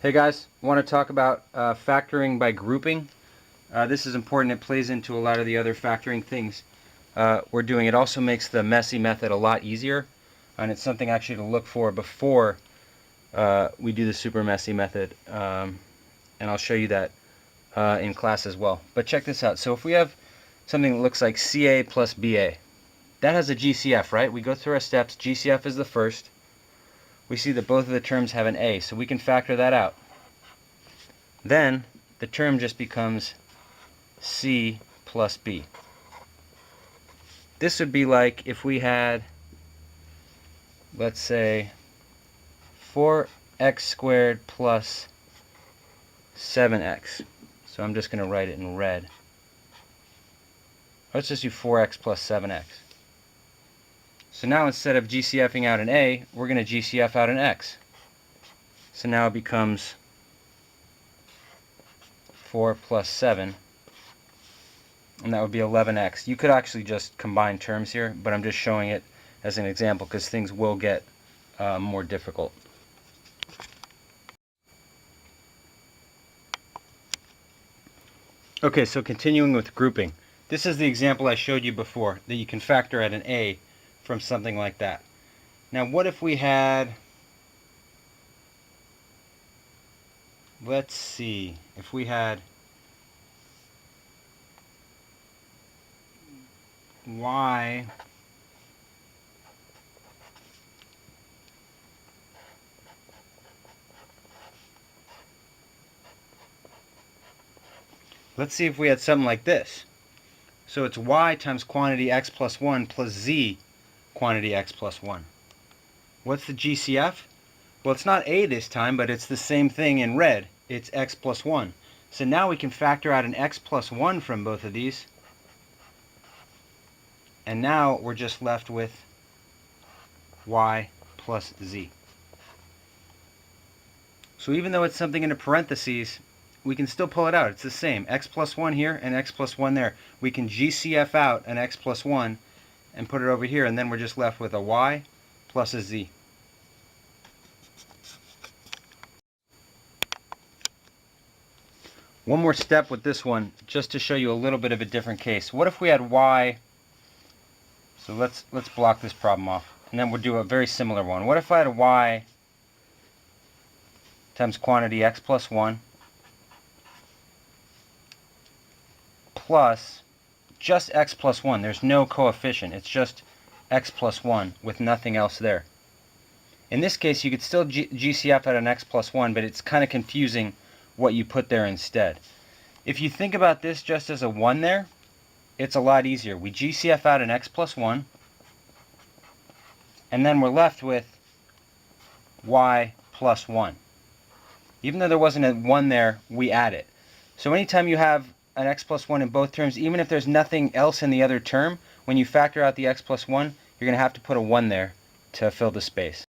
Hey guys, want to talk about factoring by grouping. This is important. It plays into a lot of the other factoring things we're doing. It also makes the messy method a lot easier, and it's something actually to look for before we do the super messy method, and I'll show you that in class as well. But check this out. So if we have something that looks like CA plus BA, that has a GCF, right? We go through our steps. GCF is the first. We see that both of the terms have an A, so we can factor that out. Then the term just becomes C plus B. This would be like if we had, let's say, 4x squared plus 7x. So I'm just going to write it in red. Let's just do 4x plus 7x. So now instead of GCFing out an A, we're going to GCF out an x. So now it becomes 4 plus 7, and that would be 11x. You could actually just combine terms here, but I'm just showing it as an example because things will get more difficult. Okay, so continuing with grouping. This is the example I showed you before, that you can factor at an A from something like that. Now what if we had, let's see, if we had y let's see if we had something like this. So it's y times quantity x plus 1 plus z quantity x plus 1. What's the GCF? Well, it's not A this time, but it's the same thing in red. It's x plus 1. So now we can factor out an x plus 1 from both of these. And now we're just left with y plus z. So even though it's something in the parentheses, we can still pull it out. It's the same. X plus 1 here and x plus 1 there. We can GCF out an x plus 1 and put it over here, and then we're just left with a y plus a z. One more step with this one, just to show you a little bit of a different case. What if we had y, so let's block this problem off, and then we'll do a very similar one. What if I had y times quantity x plus 1 plus just x plus 1. There's no coefficient. It's just x plus 1 with nothing else there. In this case, you could still GCF out an x plus 1, but it's kind of confusing what you put there instead. If you think about this just as a 1 there, it's a lot easier. We GCF out an x plus 1, and then we're left with y plus 1. Even though there wasn't a 1 there, we add it. So anytime you have an x plus 1 in both terms, even if there's nothing else in the other term, when you factor out the x plus 1, you're going to have to put a 1 there to fill the space.